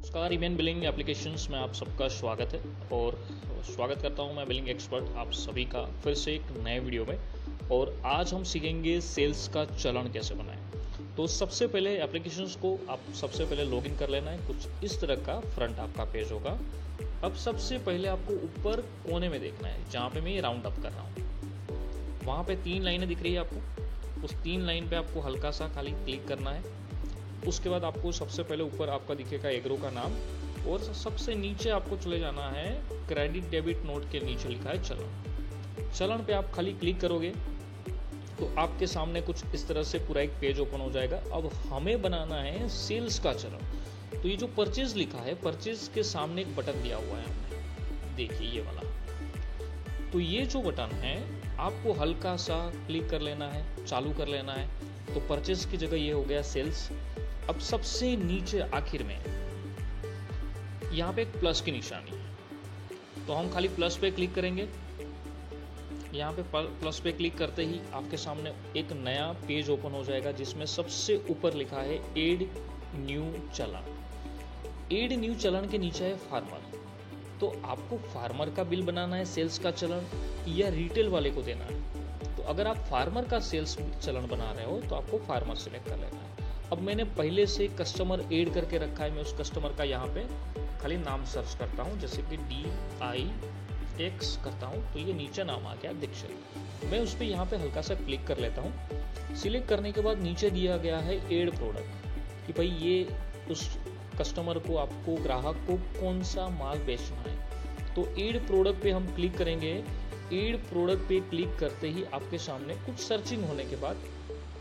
नमस्कार, ईमेन billing applications में आप सबका स्वागत है और स्वागत करता हूं मैं बिलिंग एक्सपर्ट आप सभी का फिर से एक नए वीडियो में। और आज हम सीखेंगे सेल्स का चलन कैसे बनाएं। तो सबसे पहले एप्लीकेशंस को आप सबसे पहले लॉगिन कर लेना है। कुछ इस तरह का फ्रंट आपका पेज होगा। अब सबसे पहले आपको ऊपर कोने में देखना है जहाँ पे मैं ये राउंड अप कर रहा हूँ। वहाँ पे 3 लाइनें दिख रही है आपको। उस 3 लाइन पे आपको हल्का सा खाली क्लिक करना है। उसके बाद आपको सबसे पहले ऊपर आपका दिखेगा एग्रो का नाम और सबसे नीचे आपको चले जाना है क्रेडिट डेबिट नोट के नीचे लिखा है चलन। चलन पे आप खाली क्लिक करोगे तो आपके सामने कुछ इस तरह से पूरा एक पेज ओपन हो जाएगा। अब हमें बनाना है सेल्स का चलन। तो ये जो परचेज लिखा है, परचेज के सामने एक बटन दिया हुआ है हमने, देखिए ये वाला। तो ये जो बटन है आपको हल्का सा क्लिक कर लेना है, चालू कर लेना है। तो परचेज की जगह ये हो गया सेल्स। अब सबसे नीचे आखिर में यहाँ पे एक प्लस की निशानी है, तो हम खाली प्लस पे क्लिक करेंगे। यहाँ पे प्लस पे क्लिक करते ही आपके सामने एक नया पेज ओपन हो जाएगा जिसमें सबसे ऊपर लिखा है एड न्यू चलन। एड न्यू चलन के नीचे है फार्मर। तो आपको फार्मर का बिल बनाना है सेल्स का चलन या रिटेल वाले को देना है। तो अगर आप फार्मर का सेल्स चलन बना रहे हो तो आपको फार्मर सिलेक्ट कर लेना है। अब मैंने पहले से कस्टमर ऐड करके रखा है। मैं उस कस्टमर का यहाँ पे खाली नाम सर्च करता हूँ, जैसे कि DIX करता हूँ तो ये नीचे नाम आ गया दीक्षित। मैं उस पर यहाँ पे हल्का सा क्लिक कर लेता हूँ। सिलेक्ट करने के बाद नीचे दिया गया है एड प्रोडक्ट कि भाई ये उस कस्टमर को, आपको ग्राहक को कौन सा माल बेचना है। तो एड प्रोडक्ट पे हम क्लिक करेंगे। एड प्रोडक्ट पे क्लिक करते ही आपके सामने कुछ सर्चिंग होने के बाद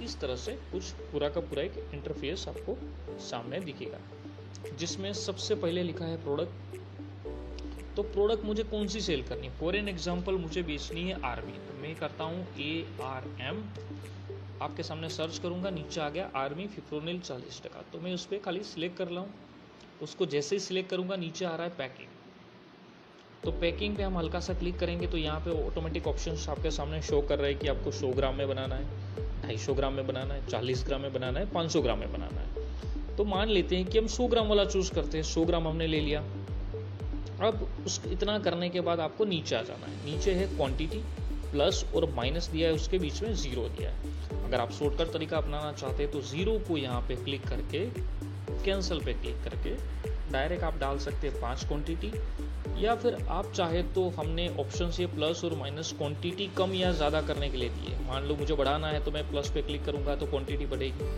इस तरह से कुछ पूरा का पूरा एक इंटरफेस आपको सामने दिखेगा जिसमें सबसे पहले लिखा है प्रोडक्ट। तो प्रोडक्ट मुझे कौन सी सेल करनी है। फॉर एन एग्जांपल मुझे बेचनी है आर्मी, तो मैं करता हूँ ARM। आपके सामने सर्च करूंगा, नीचे आ गया आर्मी फिप्रोनिल 40 टका। तो मैं उस पर खाली सिलेक्ट कर लाऊँ। उसको जैसे ही सिलेक्ट करूंगा नीचे आ रहा है पैकिंग। तो पैकिंग पे हम हल्का सा क्लिक करेंगे तो यहाँ पे ऑटोमेटिक ऑप्शंस आपके सामने शो कर रहे हैं कि आपको 100 ग्राम में बनाना है, 250 ग्राम में बनाना है, 40 ग्राम में बनाना है, 500 ग्राम में बनाना है। तो मान लेते हैं कि हम 100 ग्राम वाला चूज करते हैं। 100 ग्राम हमने ले लिया। अब उस इतना करने के बाद आपको नीचे आ जाना है। नीचे है क्वांटिटी, प्लस और माइनस दिया है, उसके बीच में 0 दिया है। अगर आप शॉर्टकट तरीका अपनाना चाहते हैं तो 0 को यहाँ पे क्लिक करके कैंसिल पे क्लिक करके डायरेक्ट आप डाल सकते हैं 5 क्वांटिटी, या फिर आप चाहे तो हमने ऑप्शन से प्लस और माइनस क्वांटिटी कम या ज़्यादा करने के लिए दिए। मान लो मुझे बढ़ाना है तो मैं प्लस पे क्लिक करूंगा तो क्वांटिटी बढ़ेगी।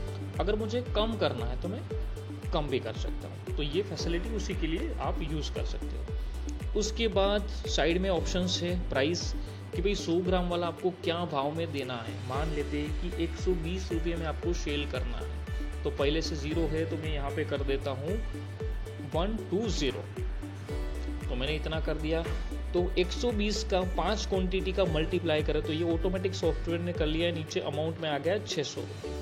अगर मुझे कम करना है तो मैं कम भी कर सकता हूँ। तो ये फैसिलिटी उसी के लिए आप यूज़ कर सकते हो। उसके बाद साइड में ऑप्शन है प्राइस कि भाई 100 ग्राम वाला आपको क्या भाव में देना है। मान लेते हैं कि 120 रुपये में आपको सेल करना है। तो पहले से 0 है तो मैं यहाँ पे कर देता हूँ 120। तो मैंने इतना कर दिया। तो 120 का 5 क्वांटिटी का मल्टीप्लाई करें तो ये ऑटोमेटिक सॉफ्टवेयर ने कर लिया है। नीचे अमाउंट में आ गया 600 रुपये।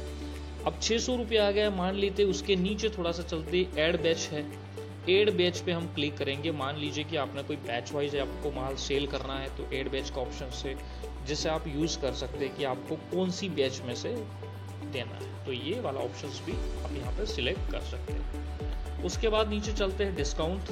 अब 600 रुपये आ गया। मान लेते उसके नीचे थोड़ा सा चलते ऐड बैच है। ऐड बैच पे हम क्लिक करेंगे। मान लीजिए कि आपने कोई बैच वाइज आपको माल सेल करना है तो ऐड बैच का ऑप्शन से जिसे आप यूज़ कर सकते हैं कि आपको कौन सी बैच में से देना है। तो ये वाला ऑप्शन भी आप यहाँ पे सिलेक्ट कर सकते हैं। उसके बाद नीचे चलते हैं डिस्काउंट।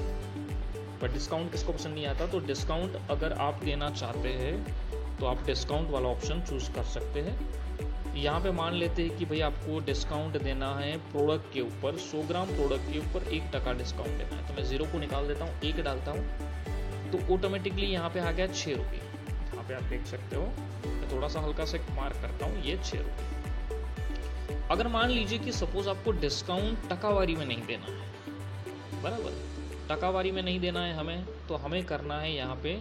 पर डिस्काउंट किसको पसंद नहीं आता, तो डिस्काउंट अगर आप देना चाहते हैं तो आप डिस्काउंट वाला ऑप्शन चूज कर सकते हैं। यहाँ पे मान लेते हैं कि भाई आपको डिस्काउंट देना है प्रोडक्ट के ऊपर, 100 ग्राम प्रोडक्ट के ऊपर 1 टका डिस्काउंट देना है। तो मैं 0 को निकाल देता हूँ, 1 डालता हूँ तो ऑटोमेटिकली यहाँ पे आ गया 6 रुपये। यहाँ पे आप देख सकते हो, मैं थोड़ा सा हल्का से मार्क करता हूँ, ये 6 रुपये। अगर मान लीजिए कि सपोज आपको डिस्काउंट टकावारी में नहीं देना है, बराबर, टकावारी में नहीं देना है हमें, तो हमें करना है यहाँ पे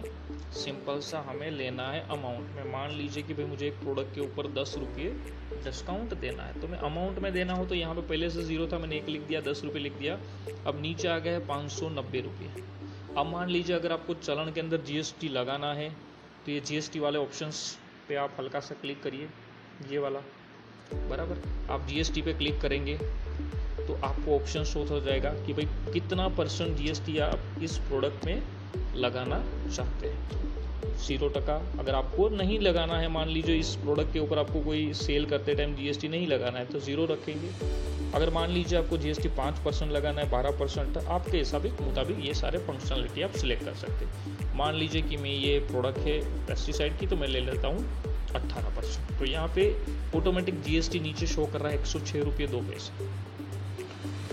सिंपल सा हमें लेना है अमाउंट में। मान लीजिए कि भाई मुझे एक प्रोडक्ट के ऊपर 10 रुपये डिस्काउंट देना है। तो मैं अमाउंट में देना हो तो यहाँ पे पहले से 0 था, मैंने 1 लिख दिया, 10 रुपये लिख दिया। अब नीचे आ गया है 590 रुपये। अब मान लीजिए अगर आपको चलन के अंदर GST लगाना है तो ये GST वाले ऑप्शंस पे आप हल्का सा क्लिक करिए, ये वाला, बराबर। आप GST पे क्लिक करेंगे तो आपको ऑप्शन शो हो जाएगा कि भाई कितना % GST आप इस प्रोडक्ट में लगाना चाहते हैं। 0%। अगर आपको नहीं लगाना है, मान लीजिए इस प्रोडक्ट के ऊपर आपको कोई सेल करते टाइम जीएसटी नहीं लगाना है तो 0 रखेंगे। अगर मान लीजिए आपको जीएसटी 5% लगाना है, 12%, आपके हिसाब के मुताबिक ये सारे फंक्शनलिटी आप सिलेक्ट कर सकते हैं। मान लीजिए कि मैं ये प्रोडक्ट है पेस्टिसाइड की, तो मैं ले लेता हूँ 18%। तो यहाँ पे ऑटोमेटिक जीएसटी नीचे शो कर रहा है 106 रुपये 2 पैसे।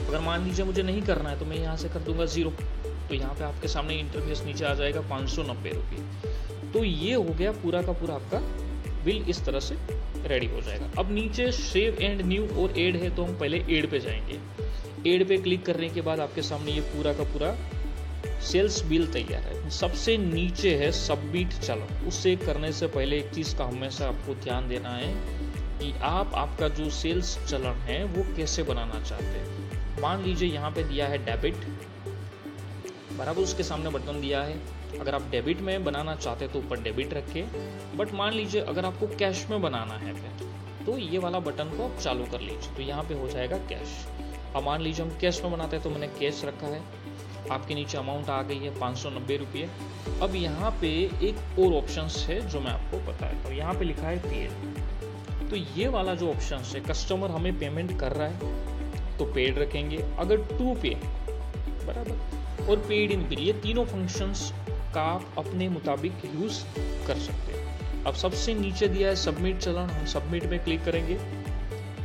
अगर मान लीजिए मुझे नहीं करना है तो मैं यहाँ से कर दूंगा 0, तो यहाँ पे आपके सामने इंटरफेस नीचे आ जाएगा 590 रुपये। तो ये हो गया पूरा का पूरा आपका बिल, इस तरह से रेडी हो जाएगा। अब नीचे सेव एंड न्यू और ऐड है, तो हम पहले ऐड पे जाएंगे। ऐड पे क्लिक करने के बाद आपके सामने ये पूरा का पूरा सेल्स बिल तैयार है। सबसे नीचे है सबमिट चलन। उससे करने से पहले एक चीज़ का हमेशा आपको ध्यान देना है कि आप आपका जो सेल्स चलन है वो कैसे बनाना चाहते हैं। मान लीजिए यहाँ पे दिया है डेबिट, बराबर उसके सामने बटन दिया है। अगर आप डेबिट में बनाना चाहते हैं तो ऊपर डेबिट रखिए, बट मान लीजिए अगर आपको कैश में बनाना है फिर तो ये वाला बटन को आप चालू कर लीजिए, तो यहाँ पे हो जाएगा कैश। अब मान लीजिए हम कैश में बनाते हैं तो मैंने कैश रखा है। आपके नीचे अमाउंट आ गई है 590 रुपये। अब यहाँ पे एक और ऑप्शन है जो मैं आपको बताया, और यहाँ पे लिखा है पेड। तो ये वाला जो ऑप्शन है, कस्टमर हमें पेमेंट कर रहा है तो पेड रखेंगे। अगर टू पे, बराबर, और पेड इन बिल, ये तीनों फंक्शंस का आप अपने मुताबिक यूज कर सकते हैं। अब सबसे नीचे दिया है सबमिट चलन, हम सबमिट में क्लिक करेंगे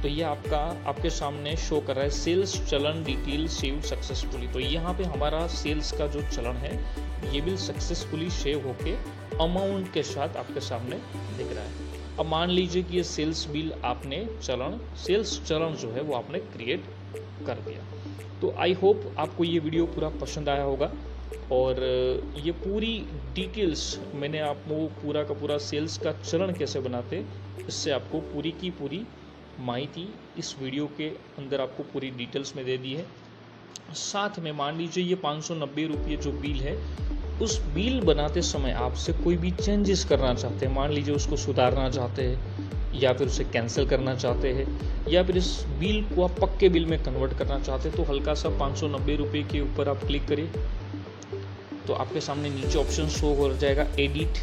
तो ये आपके सामने शो कर रहा है सेल्स चलन डिटेल सेव सक्सेसफुली। तो यहाँ पे हमारा सेल्स का जो चलन है ये बिल सक्सेसफुली सेव होके अमाउंट के साथ आपके सामने दिख रहा है। अब मान लीजिए कि ये सेल्स बिल आपने सेल्स चलन जो है वो आपने क्रिएट कर दिया। तो आई होप आपको ये वीडियो पूरा पसंद आया होगा, और ये पूरी डिटेल्स मैंने आपको पूरा का पूरा सेल्स का चलन कैसे बनाते, इससे आपको पूरी की पूरी माहिती इस वीडियो के अंदर आपको पूरी डिटेल्स में दे दी है। साथ में मान लीजिए ये 590 रुपये जो बिल है, उस बिल बनाते समय आपसे कोई भी चेंजेस करना चाहते हैं, मान लीजिए उसको सुधारना चाहते हैं या फिर उसे कैंसिल करना चाहते हैं, या फिर इस बिल को आप पक्के बिल में कन्वर्ट करना चाहते हैं, तो हल्का सा 590 रुपये के ऊपर आप क्लिक करिए तो आपके सामने नीचे ऑप्शन शो हो जाएगा edit,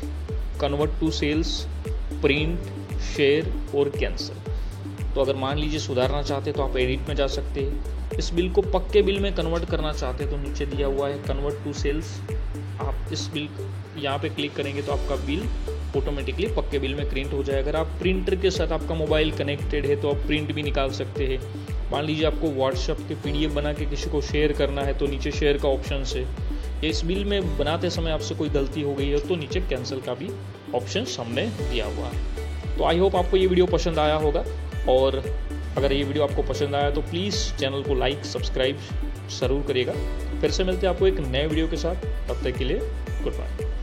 convert to cells, print, share और कैंसिल। तो अगर मान लीजिए सुधारना चाहते हैं तो आप एडिट में जा सकते हैं। इस बिल को पक्के बिल में कन्वर्ट करना चाहते हैं तो नीचे दिया हुआ है कन्वर्ट टू सेल्स। आप इस बिल यहाँ पे क्लिक करेंगे तो आपका बिल ऑटोमेटिकली पक्के बिल में प्रिंट हो जाएगा। अगर आप प्रिंटर के साथ आपका मोबाइल कनेक्टेड है तो आप प्रिंट भी निकाल सकते हैं। मान लीजिए आपको व्हाट्सएप के PDF बना के किसी को शेयर करना है तो नीचे शेयर का ऑप्शन है, या इस बिल में बनाते समय आपसे कोई गलती हो गई है तो नीचे कैंसिल का भी ऑप्शन सामने दिया हुआ है। तो आई होप आपको ये वीडियो पसंद आया होगा, और अगर ये वीडियो आपको पसंद आया तो प्लीज़ चैनल को लाइक सब्सक्राइब ज़रूर करिएगा। फिर से मिलते हैं आपको एक नए वीडियो के साथ, तब तक के लिए गुड बाय।